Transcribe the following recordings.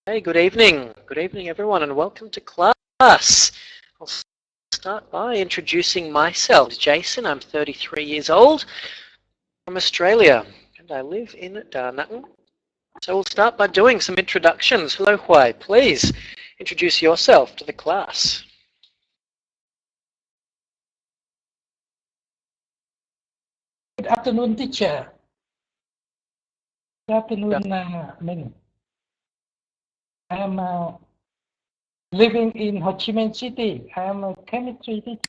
Hey, good evening. Good evening, everyone, and welcome to class. I'll start by introducing myself. Jason, I'm 33 years old from Australia, and I live in Da Nang. So we'll start by doing some introductions. Hello, Huai. Please introduce yourself to the class. Good afternoon, teacher. Good afternoon, Minh. I am living in Ho Chi Minh City. I am a chemistry teacher.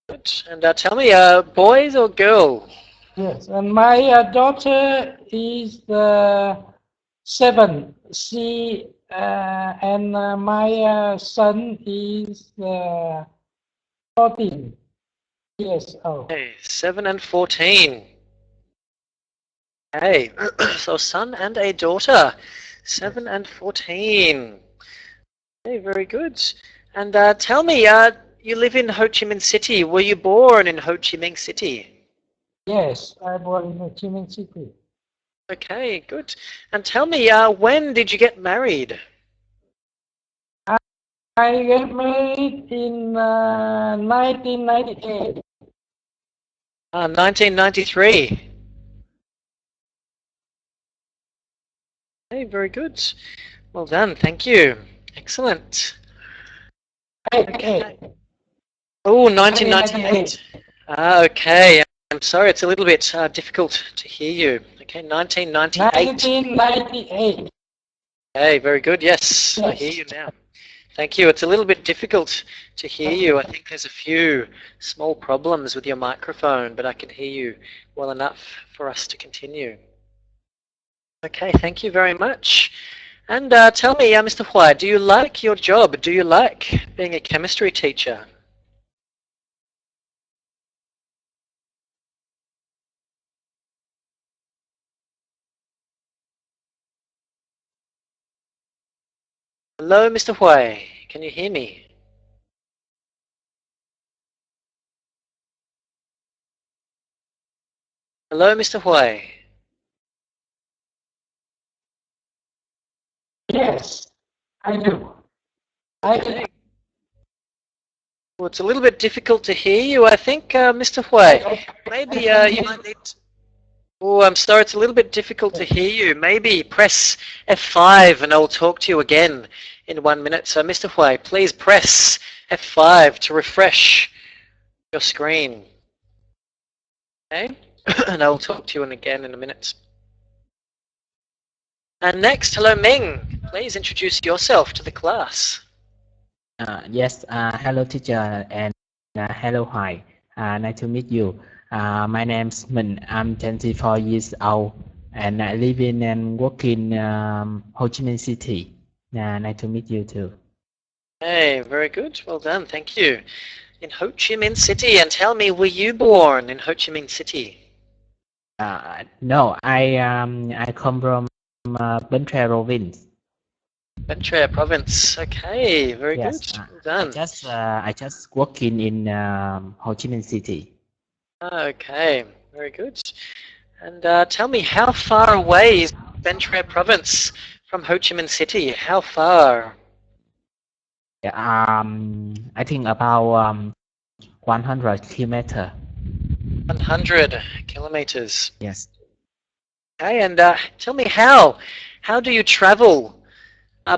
Good. And tell me, boys or girl? Yes, and my daughter is 7. She and my son is 14 years old. Hey, 7 and 14. Hey, so son and a daughter, 7 and 14. Hey, very good. And tell me, you live in Ho Chi Minh City. Were you born in Ho Chi Minh City? Yes, I born in Ho Chi Minh City. Okay, good. And tell me, when did you get married? I got married in 1998. 1993. Hey, very good. Well done, thank you. Excellent. Okay. Oh, 1998. Okay, I'm sorry, it's a little bit difficult to hear you. Okay, 1998. 1998. Okay, very good. Yes, I hear you now. Thank you. It's a little bit difficult to hear you. I think there's a few small problems with your microphone, but I can hear you well enough for us to continue. Okay, thank you very much. And tell me, Mr. Huai, do you like your job? Do you like being a chemistry teacher? Hello, Mr. Huai. Can you hear me? Hello, Mr. Huai. Yes, I do. Okay. Well, it's a little bit difficult to hear you, I think, Mr. Huai. Maybe you might need to... Oh, I'm sorry, it's a little bit difficult to hear you. Maybe press F5 and I'll talk to you again in 1 minute. So, Mr. Huai, please press F5 to refresh your screen. Okay? And I'll talk to you again in a minute. And next, hello, Ming. Please introduce yourself to the class. Yes, hello teacher and hello Hoài. Nice to meet you. My name's Minh. I'm 24 years old and I live in and work in Ho Chi Minh City. Nice to meet you too. Hey, very good. Well done. Thank you. In Ho Chi Minh City. And tell me, were you born in Ho Chi Minh City? No, I come from Bến Tre province. Bến Tre province. Okay, very Yes, good. Well done. I just working in Ho Chi Minh City. Okay, very good. And tell me, how far away is Bến Tre province from Ho Chi Minh City? How far? I think about 100 kilometer. 100 kilometers. Yes. Okay, and tell me how do you travel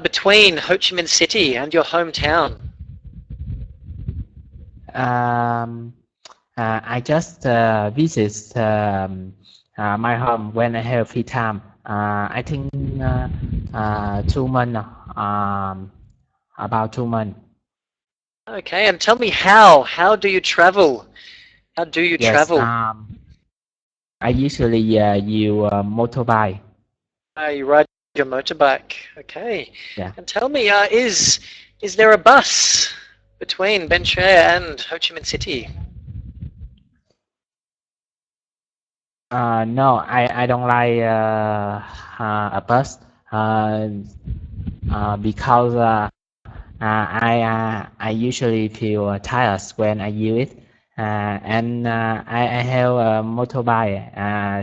between Ho Chi Minh City and your hometown? I just visit my home when I have free time. I think 2 months, about 2 months. Okay, and tell me how. How do you travel? How do you Yes, travel? I usually use motorbike. You ride your motorbike. Okay. Yeah. And tell me, is there a bus between Ben Tre and Ho Chi Minh City? No, I don't like a bus because I usually feel tired when I use it. And I have a motorbike.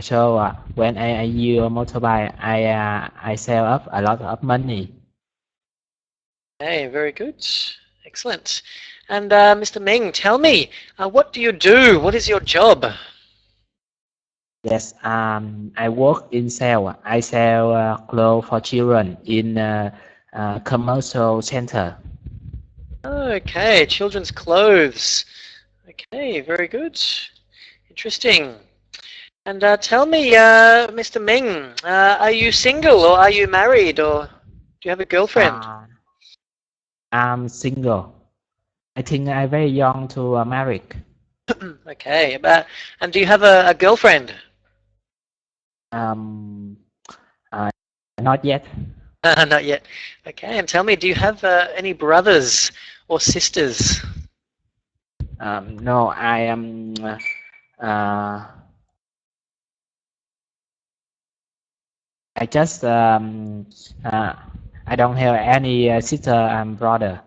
So when I use a motorbike, I save up a lot of money. Hey, very good. Excellent. And Mr. Ming, tell me, what do you do? What is your job? Yes, I work in sale. I sell clothes for children in commercial center. Okay, children's clothes. Okay, very good. Interesting. And tell me, Mr. Ming, are you single or are you married or do you have a girlfriend? I'm single. I think I'm very young to marry. Okay, and do you have a girlfriend? Not yet. Not yet. Okay, and tell me, do you have any brothers or sisters? No, I am. I just I don't have any sister and brother.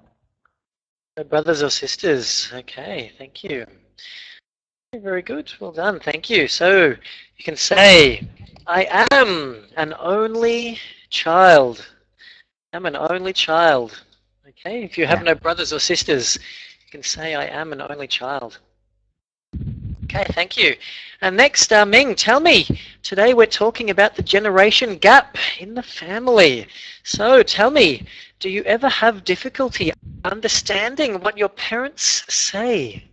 No brothers or sisters. Okay, thank you. Very good. Well done. Thank you. So you can say, I am an only child. I'm an only child. Okay, if you have no brothers or sisters, you can say, I am an only child. Okay, thank you. And next, Ming, tell me, today we're talking about the generation gap in the family. So tell me, do you ever have difficulty understanding what your parents say?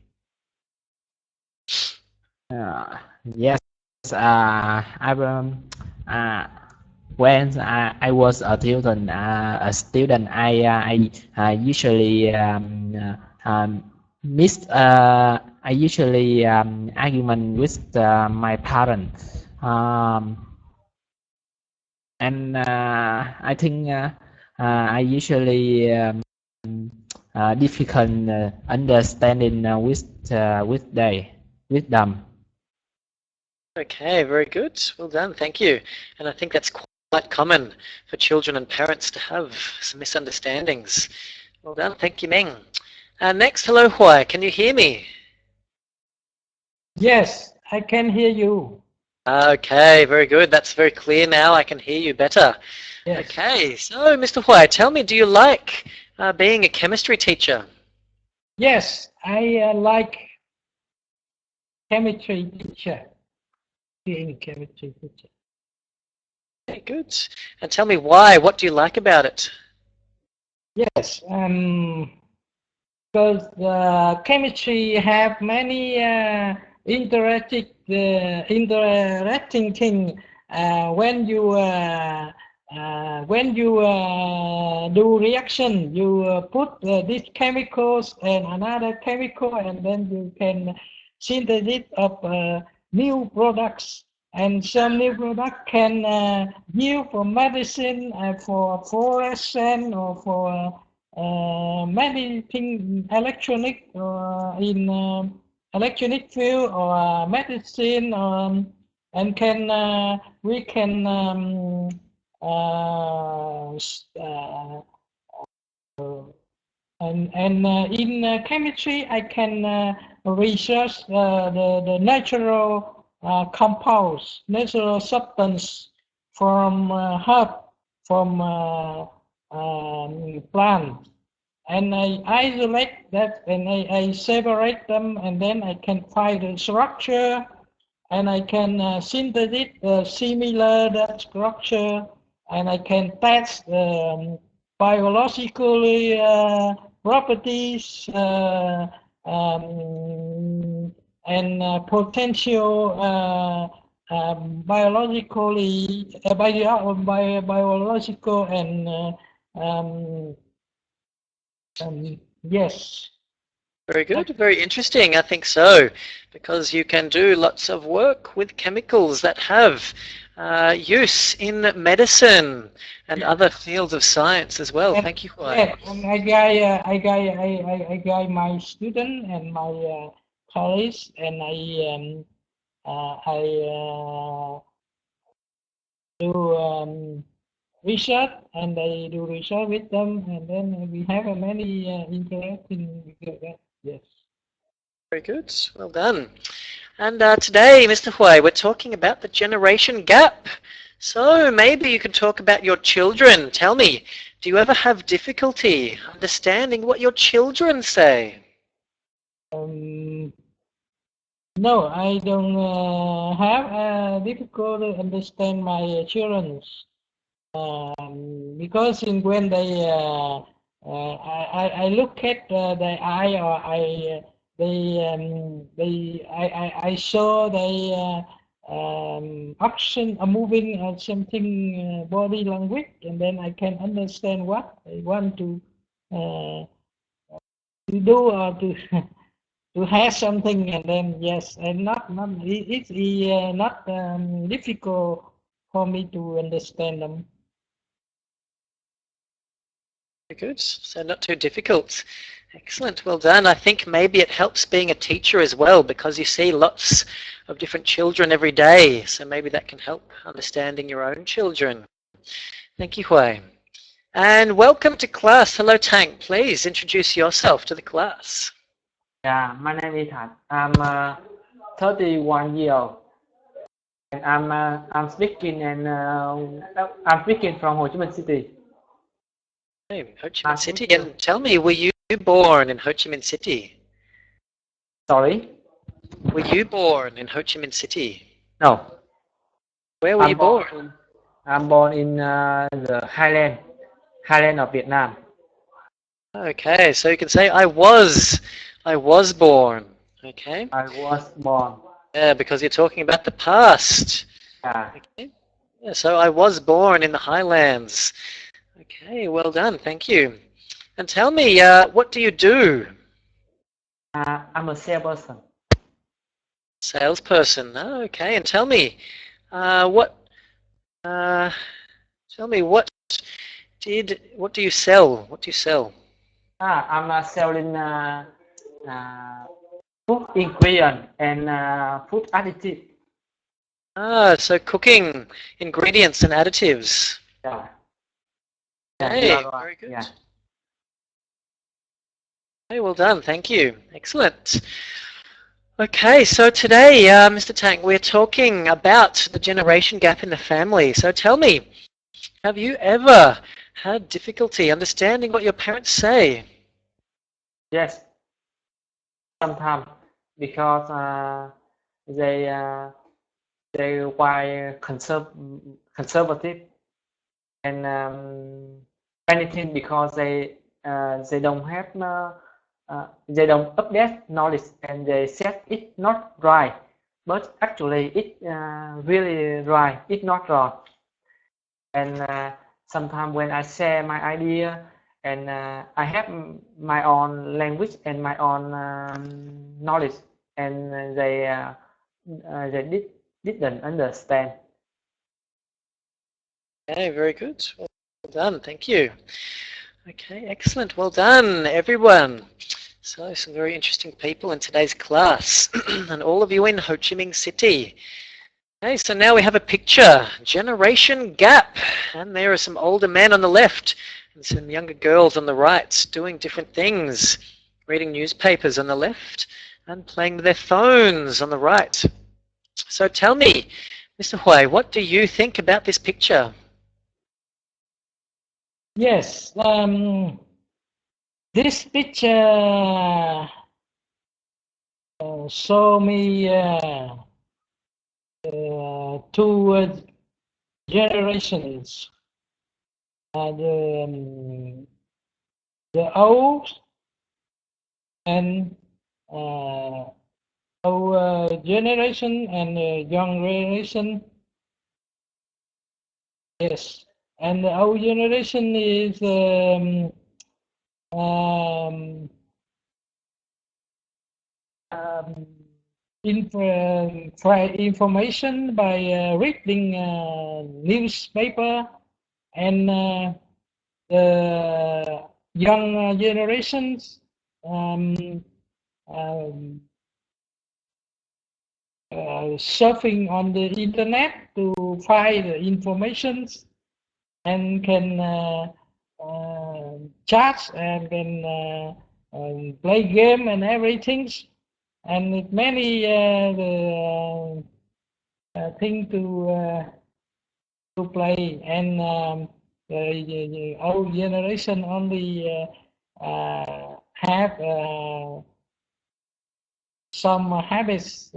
Yes, when I was a student, I usually miss. I usually argument with my parents, and I think I usually difficult understanding with them. Okay, very good. Well done. Thank you. And I think that's quite common for children and parents to have some misunderstandings. Well done. Thank you, Ming. Next, hello, Huai. Can you hear me? Yes, I can hear you. Okay, very good. That's very clear now. I can hear you better. Yes. Okay, so Mr. Huai, tell me, do you like being a chemistry teacher? Yes, I like chemistry teacher. Being a chemistry teacher. Okay, good. And tell me why. What do you like about it? Yes, because chemistry have many interesting thing when you do reaction, you put these chemicals and another chemical, and then you can synthesis of new products. And some new product can use for medicine, for fluorescence, or for many things, electronic, in electronic field, or medicine, and we can in chemistry, I can research the natural compounds, natural substance from herb, from plant, and I isolate that, and I separate them, and then I can find the structure, and I can synthesize similar that structure, and I can test biologically properties and potential biologically, biological and yes. Very good, very interesting. I think so, because you can do lots of work with chemicals that have use in medicine and other fields of science as well. Thank you, Huai. Yeah, and I guide my student and my colleagues, and I do research, and I do research with them, and then we have many interacting with that. Yes. Very good, well done. And today, Mr. Huai, we're talking about the generation gap. So maybe you can talk about your children. Tell me, do you ever have difficulty understanding what your children say? No, I don't have difficulty to understand my children because when they I look at their eye, or I saw they action moving something body language, and then I can understand what they want to do, or to to have something, and then yes, and it's not difficult for me to understand them. Very good, so not too difficult. Excellent, well done. I think maybe it helps being a teacher as well, because you see lots of different children every day, so maybe that can help understanding your own children. Thank you, Huai. And welcome to class. Hello, Tank. Please introduce yourself to the class. Yeah, my name is Han. I'm 31 years old, and I'm speaking I'm speaking from Ho Chi Minh City. Hey, Ho Chi Minh City. And tell me, were you born in Ho Chi Minh City? Sorry? Were you born in Ho Chi Minh City? No. Where were you born? I'm born in the Highland of Vietnam. Okay, so you can say I was born. Okay. I was born. Yeah, because you're talking about the past. Yeah. Okay. Yeah, so I was born in the Highlands. Okay, well done. Thank you. And tell me, what do you do? I'm a salesperson. Salesperson. Oh, okay. And tell me, what do you sell? What do you sell? I'm selling food ingredient and food additive. So cooking ingredients and additives. Yeah. Hey, very good. Yeah. Hey, well done. Thank you. Excellent. Okay, so today, Mr. Tank, we're talking about the generation gap in the family. So tell me, have you ever had difficulty understanding what your parents say? Yes. Sometimes, because they were conservative, and anything, because they don't have they don't update knowledge, and they said it's not right, but actually it really right. It's not wrong. And sometimes when I share my idea, and I have my own language and my own knowledge, and they didn't understand. Okay, very good. Well done. Thank you. Okay, excellent. Well done, everyone. So some very interesting people in today's class, and all of you in Ho Chi Minh City. Okay, so now we have a picture, generation gap, and there are some older men on the left and some younger girls on the right doing different things, reading newspapers on the left and playing with their phones on the right. So tell me, Mr. Huai, what do you think about this picture? Yes, this picture show me two generations. The old and old generation and young generation. Yes, and the old generation is information by reading newspaper, and the young generations surfing on the internet to find the informations, and can chat and can play game and everything, and many the thing to play, and the old generation only have some habits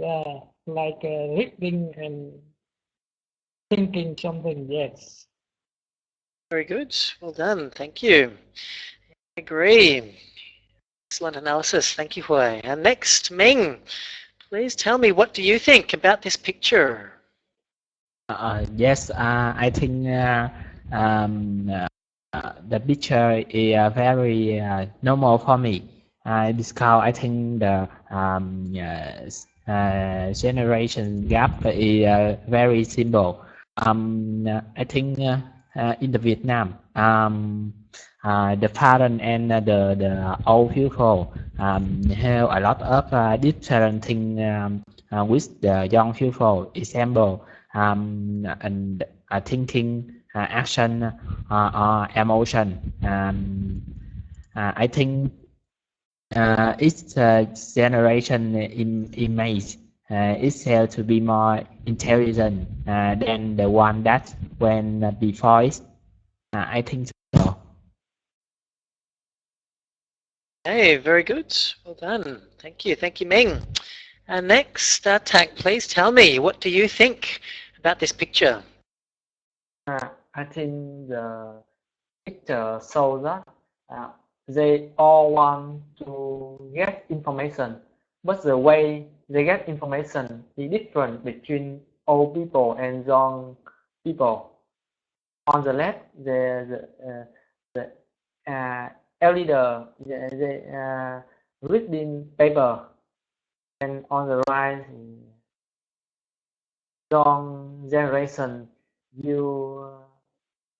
like reading and thinking something. Yes. Very good. Well done. Thank you. I agree. Excellent analysis. Thank you, Hui. And next, Ming, please tell me, what do you think about this picture? Yes, I think the picture is very normal for me. Because I think the generation gap is very simple. I think in the Vietnam, the parent and the old people have a lot of different things with the young people. Example, and thinking, action, or emotion. I think each generation image itself to be more intelligent than the one that went before it. I think so. Hey, very good. Well done. Thank you. Thank you, Ming. And next, Tak, please tell me, what do you think about this picture? I think the picture shows that they all want to get information, but the way they get information is different between old people and young people. On the left, the elder they reading paper, and on the right, young generation use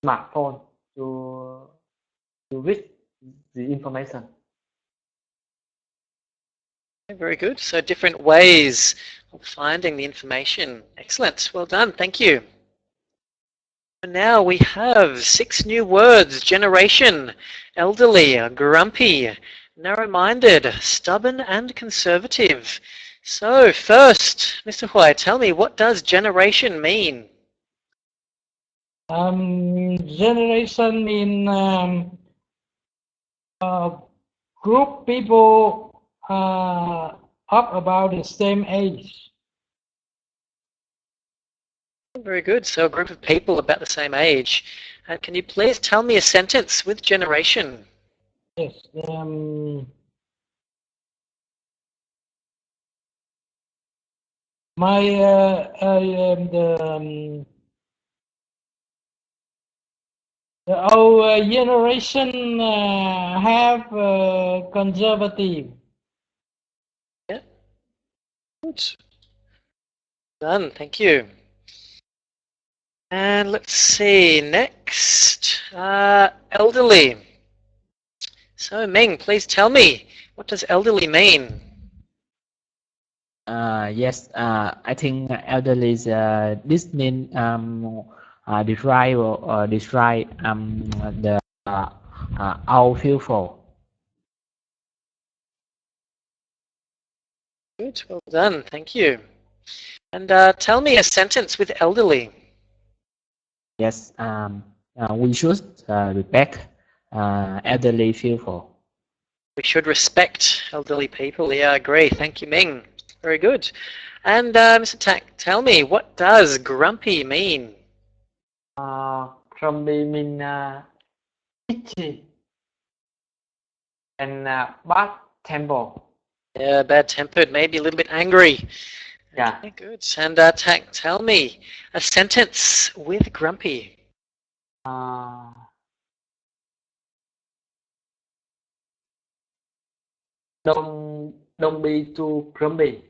smartphone to read the information. Very good. So different ways of finding the information. Excellent. Well done. Thank you. And now we have 6 new words: generation, elderly, grumpy, narrow-minded, stubborn, and conservative. So first, Mr. Hui, tell me, what does generation mean? Generation mean group people up about the same age. Very good. So a group of people about the same age. Can you please tell me a sentence with generation? Yes. The old generation have conservative. Yeah. Good. Done. Thank you. And let's see, next, elderly. So Ming, please tell me, what does elderly mean? Yes, I think elderly is this mean describe or describe the old people. Good, well done, thank you. And tell me a sentence with elderly. Yes, we should respect elderly people. We should respect elderly people. Yeah, I agree. Thank you, Ming. Very good. And Mr. Tak, tell me, what does grumpy mean? Grumpy mean itchy and bad temper. Yeah, bad-tempered, maybe a little bit angry. Yeah. Okay, good. And tell me a sentence with grumpy. Don't be too grumpy.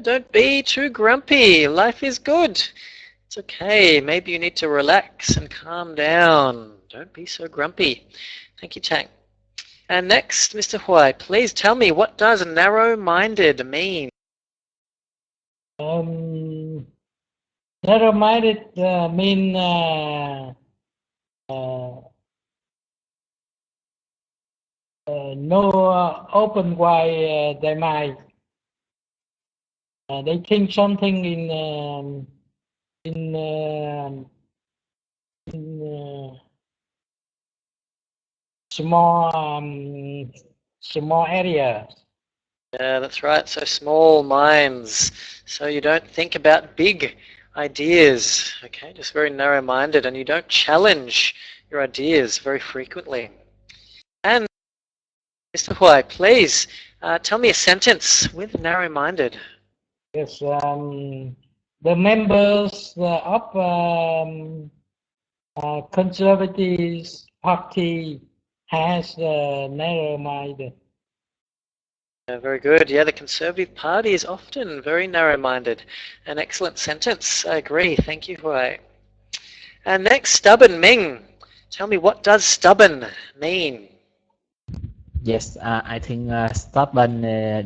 Don't be too grumpy. Life is good. It's okay. Maybe you need to relax and calm down. Don't be so grumpy. Thank you, Tang. And next, Mr. Huai, please tell me, what does narrow-minded mean? Narrow-minded mean no open wide their mind. They think something in small area. Yeah, that's right. So small minds. So you don't think about big ideas. Okay, just very narrow-minded, and you don't challenge your ideas very frequently. And Mr. Huai, please tell me a sentence with narrow-minded. Yes, the members of Conservative Party has narrow-minded. Very good. Yeah, the Conservative Party is often very narrow-minded. An excellent sentence. I agree. Thank you, Huai. And next, stubborn. Ming, tell me, what does stubborn mean? Yes, I think stubborn.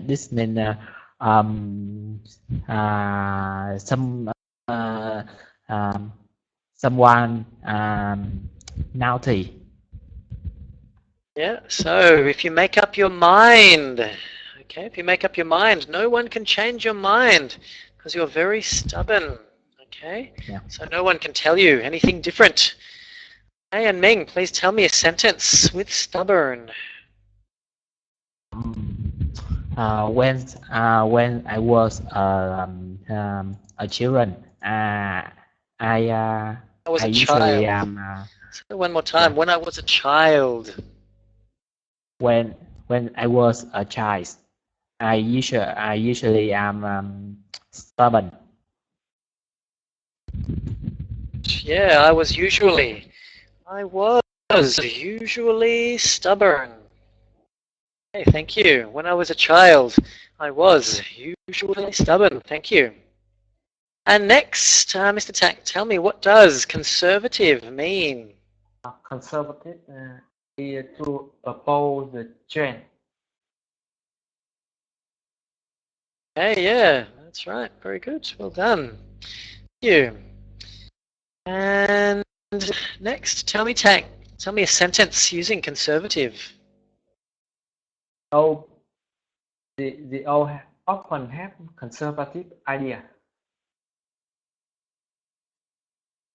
This means someone naughty. Yeah. So if you make up your mind, okay, if you make up your mind, no one can change your mind because you're very stubborn. Okay. Yeah. So no one can tell you anything different. Hey, and Ming, please tell me a sentence with stubborn. When I was a children, I was a usually child. So one more time. Yeah. When I was a child. When I was a child, I usually am stubborn. Yeah, I was usually stubborn. Hey, thank you. When I was a child, I was usually stubborn. Thank you. And next, Mr. Tang, tell me, what does conservative mean? Conservative is to oppose the trend. Hey, yeah, that's right. Very good. Well done. Thank you. And next, tell me, Tang, tell me a sentence using conservative. Oh, they all often have conservative idea.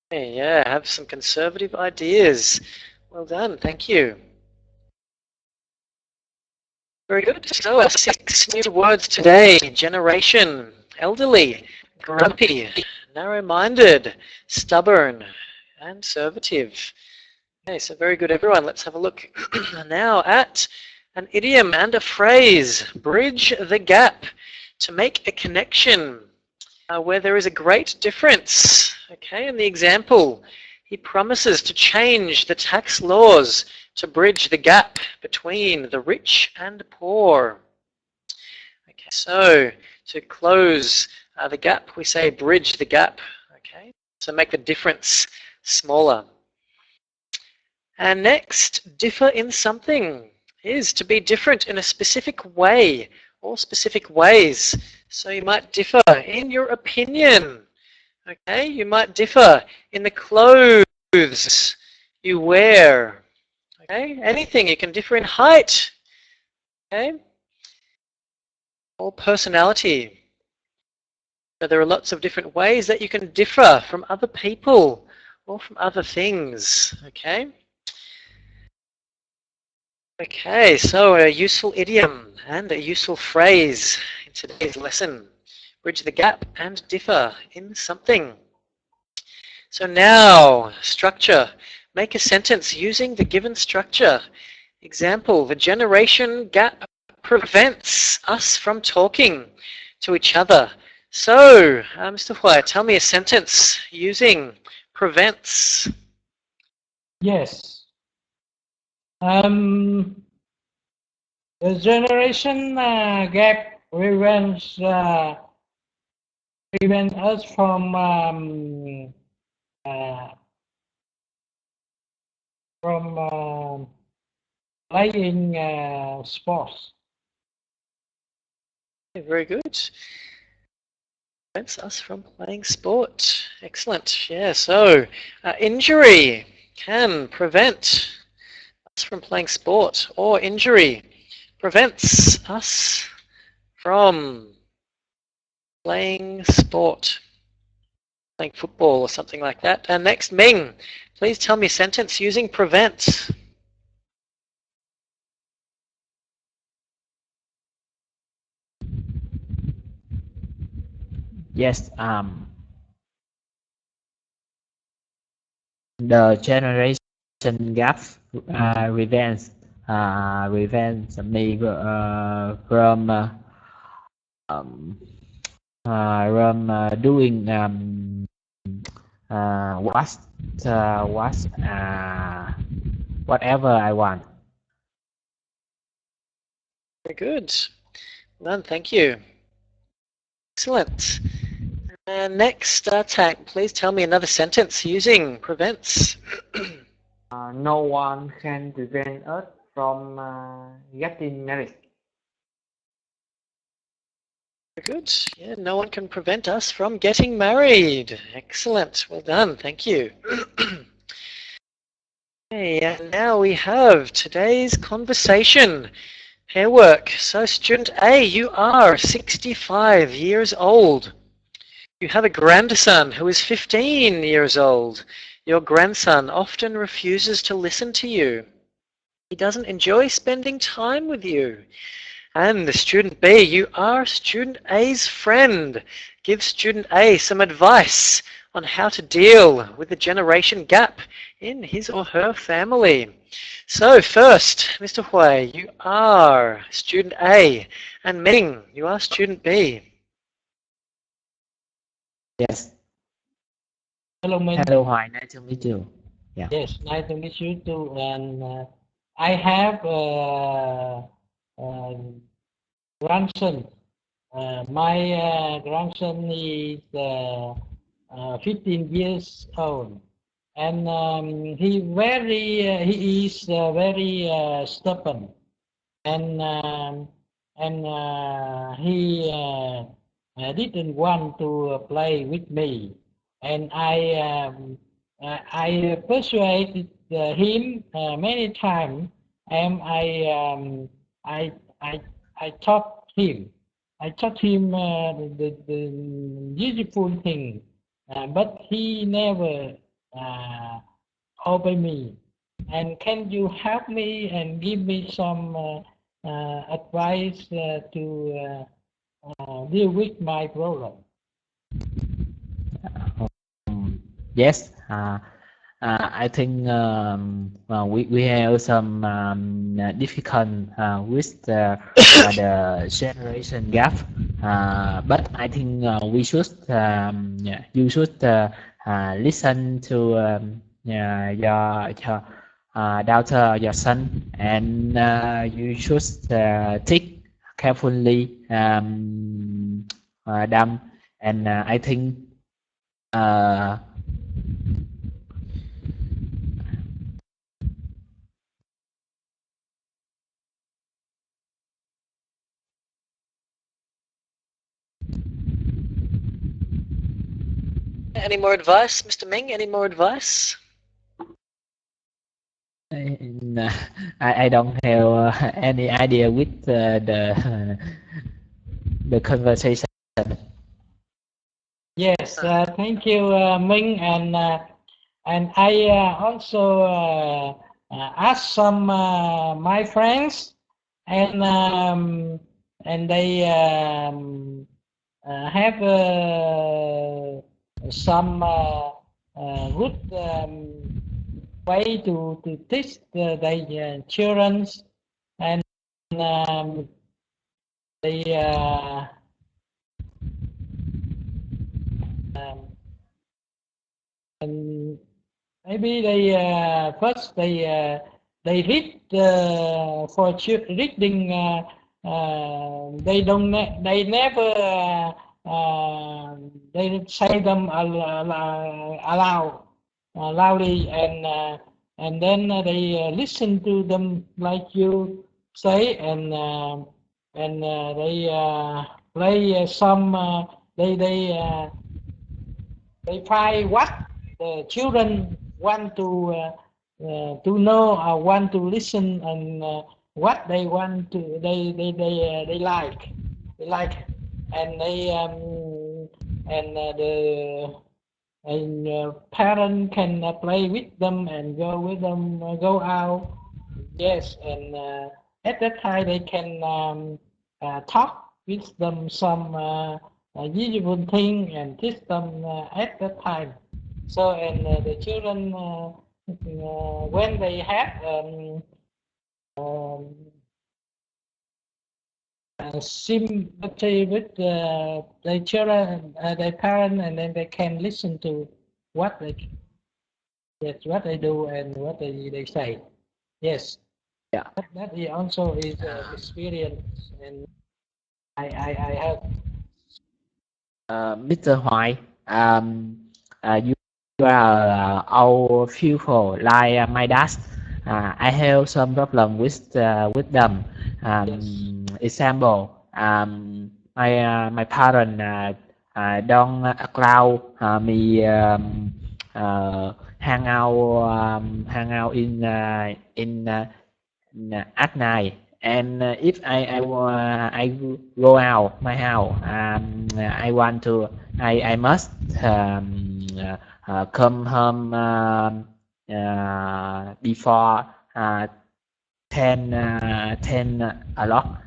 Hey, yeah, have some conservative ideas. Well done. Thank you. Very good. So 6 new words today: generation, elderly, grumpy, narrow-minded, stubborn, and conservative. Okay, so very good, everyone. Let's have a look now at an idiom and a phrase. Bridge the gap, to make a connection where there is a great difference. Okay, in the example, he promises to change the tax laws to bridge the gap between the rich and poor. Okay, so to close the gap, we say bridge the gap. Okay, so make the difference smaller. And next, differ in something is to be different in a specific way or specific ways. So you might differ in your opinion. Okay, you might differ in the clothes you wear. Okay, anything. You can differ in height. Okay, or personality. So there are lots of different ways that you can differ from other people or from other things. Okay. Okay, so a useful idiom and a useful phrase in today's lesson. Bridge the gap and differ in something. So now, structure. Make a sentence using the given structure. Example, the generation gap prevents us from talking to each other. So, Mr. White, tell me a sentence using prevents. Yes. The generation gap prevents us from playing sports. Very good. Prevents us from playing sport. Excellent. Yeah, so injury can prevent us from playing sport, or injury prevents us from playing sport, playing football or something like that. And next, Ming, please tell me a sentence using prevent. Yes, the generation gap prevents me from doing whatever I want. Very good. Well, thank you. Excellent. And next, Tang, please tell me another sentence using prevents. No one can prevent us from getting married. Very good. Yeah, no one can prevent us from getting married. Excellent. Well done. Thank you. Okay, and now we have today's conversation. Pair work. So student A, you are 65 years old. You have a grandson who is 15 years old. Your grandson often refuses to listen to you. He doesn't enjoy spending time with you. And the student B, you are student A's friend. Give student A some advice on how to deal with the generation gap in his or her family. So first, Mr. Hui, you are student A, and Ming, you are student B. Yes. Hello, Ming. Hello, Hoài. Nice to meet you. Yeah. Yes, nice to meet you too. And I have grandson. My grandson is 15 years old, and he is very stubborn, and he didn't want to play with me, and I persuaded him many times, and I taught him. I taught him the useful thing, but he never obey me. And can you help me and give me some advice to deal with my problem? Yes. I think we have some difficult with the generation gap, but I think we should you should listen to your daughter, your son, and you should think carefully them, and I think. Any more advice, Mr. Ming? Any more advice? I don't have any idea with the conversation. Yes, thank you, Ming, and I also asked some my friends, and they have some good way to teach the children, and and maybe they first they read for reading. They don't. They never. They say them aloud, loudly, and then they listen to them like you say, and they play some. They find what the children want to know or want to listen, and what they want to they like, and they the parent can play with them and go with them, go out. Yes, and at that time they can talk with them some useful thing and teach them at that time. So, and the children when they have sympathy with the children, their parents, and then they can listen to what they do and what they say. Yes. Yeah. That also is experience, and I have. Mr. Hoài, you are our pupil like my dad. I have some problem with them. Example, my parent don't allow me hang out in at night. And if I go out my house, I want to, I must come home before 10 o'clock.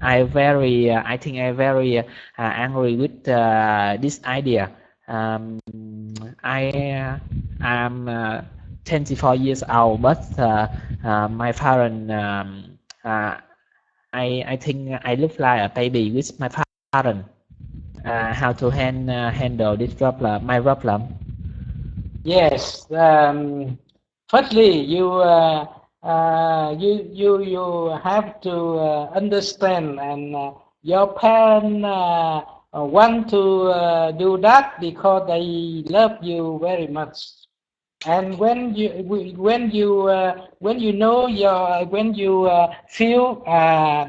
I think I very angry with this idea. I am 24 years old, but my parents, I think I look like a baby with my parents. How to handle this problem, my problem? Yes. Firstly, you have to understand, and your parents want to do that because they love you very much. And when you know when you feel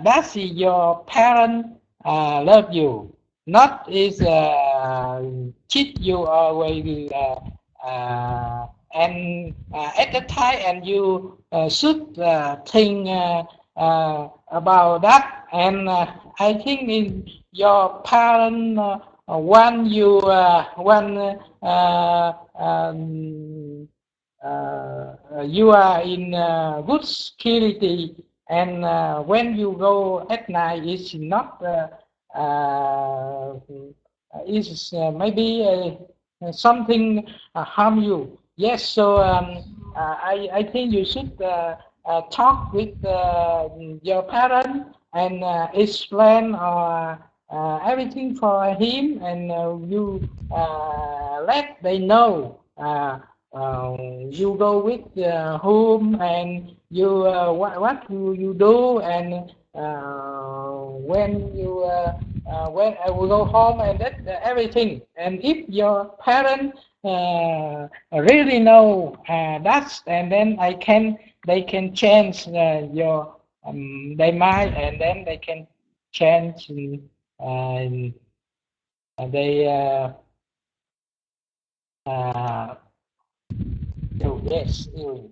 that's your parent love you, not is cheat you always, and at the time, and you should think about that. And I think in your parent want you you are in good security, and when you go at night, it's not is maybe something harm you. Yes, so I think you should talk with your parent and explain everything for him, and you let they know you go with whom, and you what you do, and when you when I will go home, and that everything. And if your parents really know that, and then they can change your their mind, and then they can change they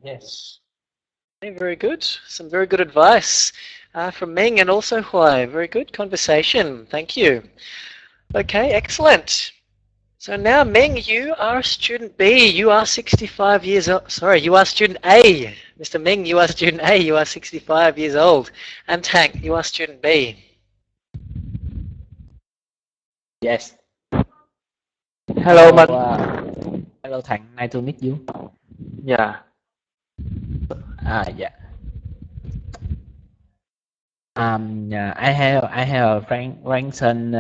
yes. Very good. Some very good advice from Ming and also Hoài. Very good conversation. Thank you. Okay, excellent. So now, Ming, you are student B. You are 65 years old. Sorry, you are student A. Mr. Ming, you are student A. You are 65 years old. And Tank, you are student B. Yes. Hello, Tank. Nice to meet you. Yeah. Yeah. I have a grandson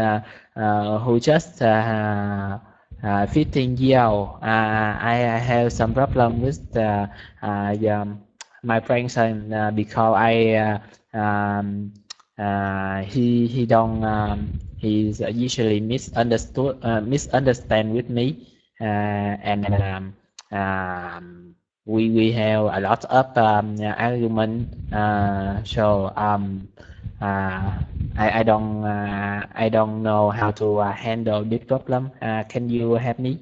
who just 15 years old. I have some problem with my grandson because he don't he's usually misunderstand with me and we have a lot of argument so I don't know how to handle this problem. Can you help me?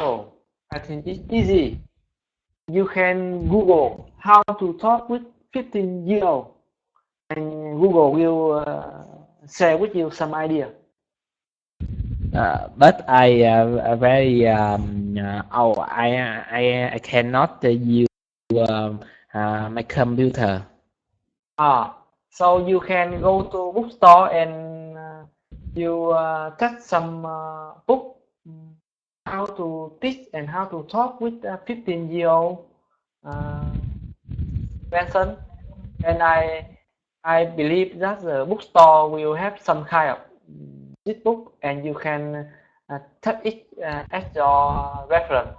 Oh, I think it's easy. You can Google how to talk with 15-year-old, and Google will share with you some idea. But I very I cannot use my computer. So you can go to bookstore and you touch some book how to teach and how to talk with a 15-year-old person, and I believe that the bookstore will have some kind of this book, and you can touch it as your reference.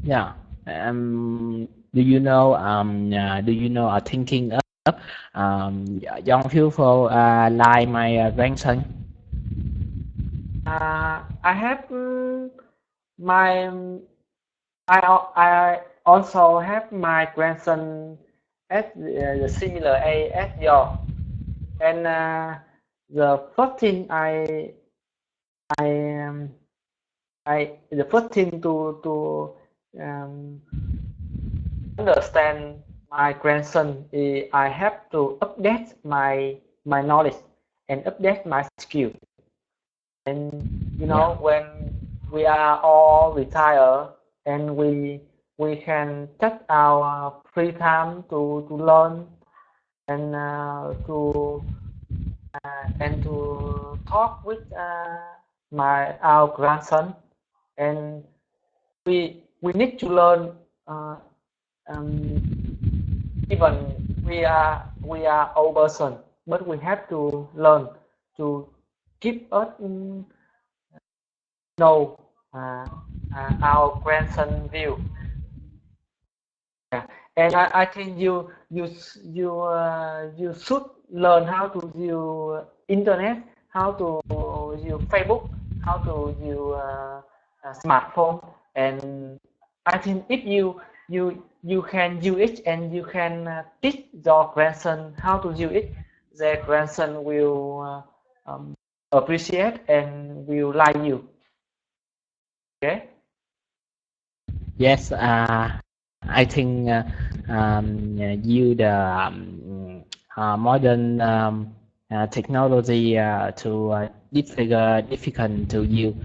Yeah. Do you know thinking of young people like my grandson? I have my I also have my grandson at the similar age as yours, and the first thing the first thing to understand my grandson is I have to update my knowledge and update my skill. And you know, when we are all retired and we can take our free time to learn and to talk with our grandson, and we need to learn even we are old person, but we have to learn to keep us know our grandson view. Yeah. And I think you should learn how to use internet, how to use Facebook, how to use smartphone, and I think if you can use it and you can teach your grandson how to use it, their grandson will appreciate and will like you. Okay. Yes. I think you the modern technology to difficult to you,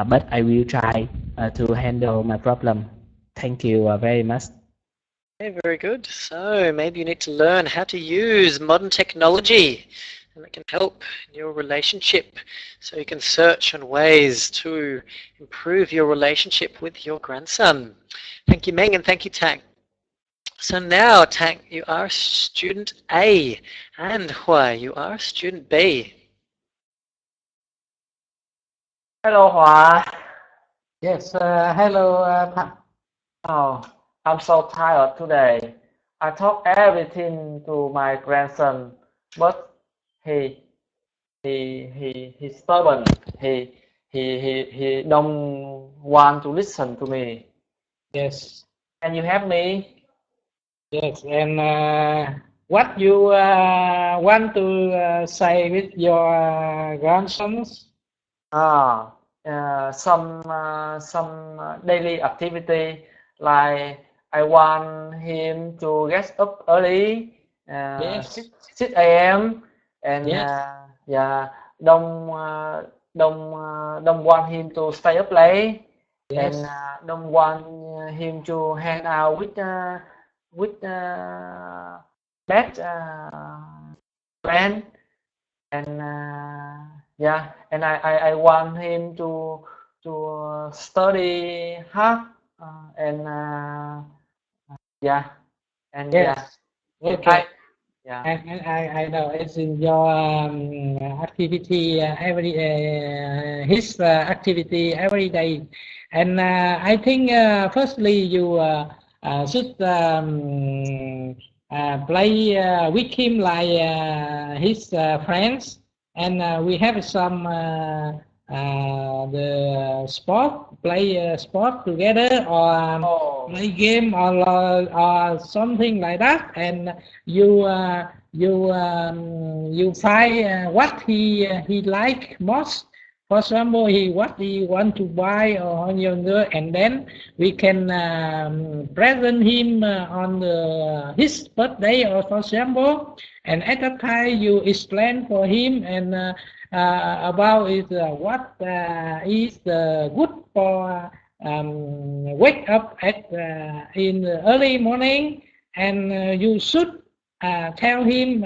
but I will try to handle my problem. Thank you very much. Okay, very good. So maybe you need to learn how to use modern technology, and it can help in your relationship. So you can search on ways to improve your relationship with your grandson. Thank you, Meng, and thank you, Tang. So now, Tang, you are student A, and Hua, you are student B. Hello, Hua. Yes, hello, Oh, I'm so tired today. I talk everything to my grandson, but he's stubborn. He don't want to listen to me. yes, Can you help me? yes, and what you want to say with your grandsons? Some daily activity, like I want him to get up early, Yes. 6 a.m. and Yes. yeah, don't want him to stay up late, Yes. and don't want him to hang out with bad friend, and yeah, and I want him to study hard Yeah, and Yes. yeah, Okay. yeah. I know it's in your activity his activity every day, and I think firstly you should play with him like his friends, and we have some the sport play sport together or play game or something like that, and you you find what he like most. For example, what he want to buy or and then we can present him on his birthday, or for example, and at that time you explain for him and about is what is good for wake up at in the early morning, and you should tell him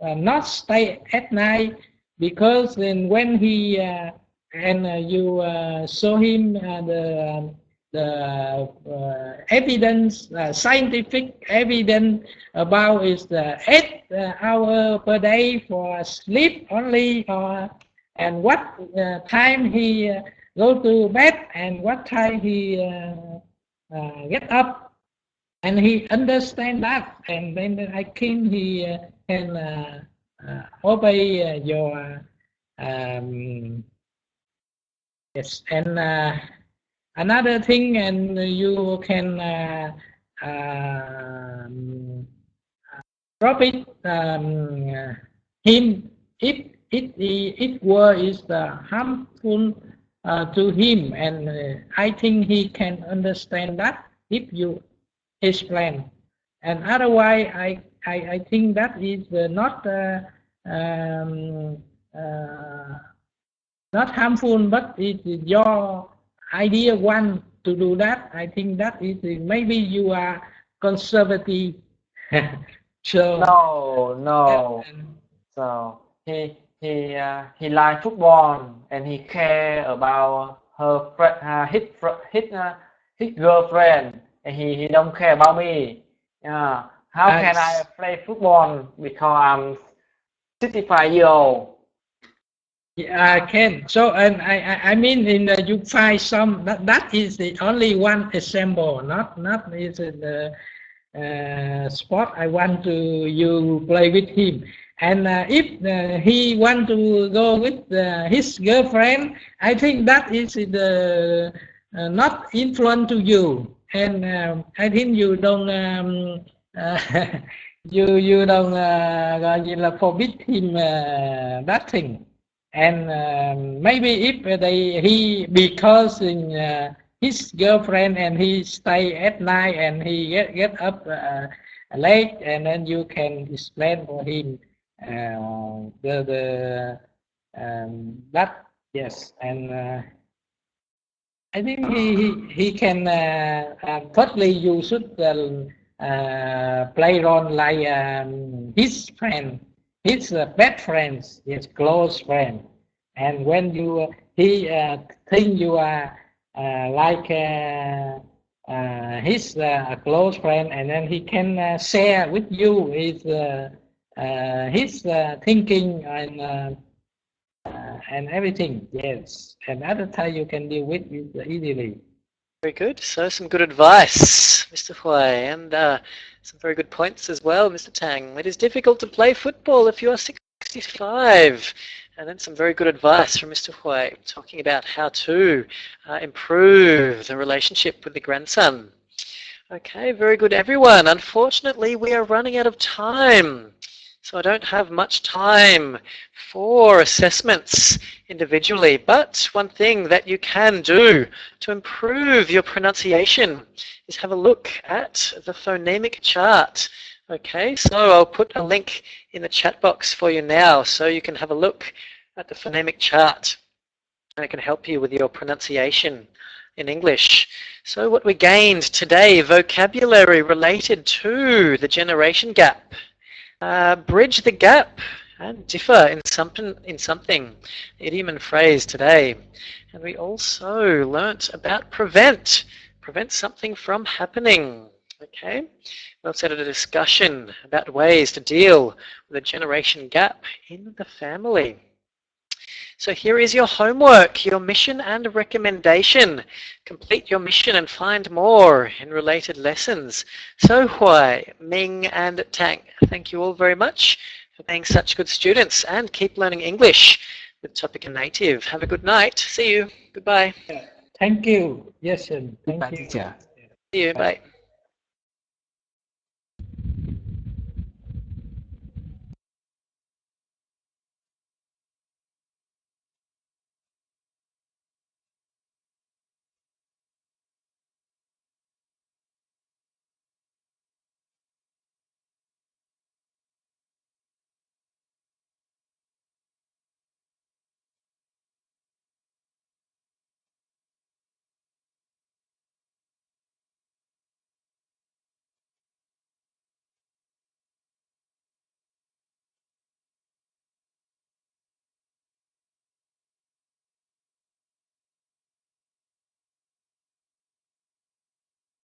not stay at night, because then when he and you show him the evidence, scientific evidence about is the 8 hour per day for sleep only, or and what time he go to bed and what time he get up, and he understand that, and then I think he can obey your yes. And another thing, and you can drop it him if it were is harmful to him, and I think he can understand that if you explain, and otherwise I think that is not not harmful, but it is your idea one to do that. I think that is maybe you are conservative. So no. So he like football and he care about his girlfriend, and he don't care about me. How can I play football because I'm 65 years old? Yeah, I can. So, and I mean, in you find some that is the only one example, not is the sport I want to you play with him. And if he want to go with his girlfriend, I think that is the not influence to you, and I think you don't you don't gọi như là forbid him that thing. And maybe if he because in his girlfriend and he stay at night and he get up late, and then you can explain for him that yes, and I think he can firstly you should play role like his friend, his best friends, his close friend, and when you he think you are like his close friend, and then he can share with you his thinking and everything. Yes, and other time you can deal with it easily. Very good. So some good advice, Mr. Hui, and some very good points as well, Mr. Tang. It is difficult to play football if you are 65. And then some very good advice from Mr. Hui, talking about how to improve the relationship with the grandson. Okay, very good, everyone. Unfortunately, we are running out of time. So I don't have much time for assessments individually, but one thing that you can do to improve your pronunciation is have a look at the phonemic chart. Okay, so I'll put a link in the chat box for you now so you can have a look at the phonemic chart, and it can help you with your pronunciation in English. So what we gained today, vocabulary related to the generation gap. Bridge the gap and differ in something, idiom and phrase today. And we also learnt about prevent prevent something from happening. Okay, we also had a discussion about ways to deal with a generation gap in the family. So here is your homework, your mission and recommendation. Complete your mission and find more in related lessons. So Hui, Ming and Tang, thank you all very much for being such good students, and keep learning English with Topic and Native. Have a good night. See you. Goodbye. Thank you. Yes, sir. Thank Goodbye, you. teacher. See you. Bye.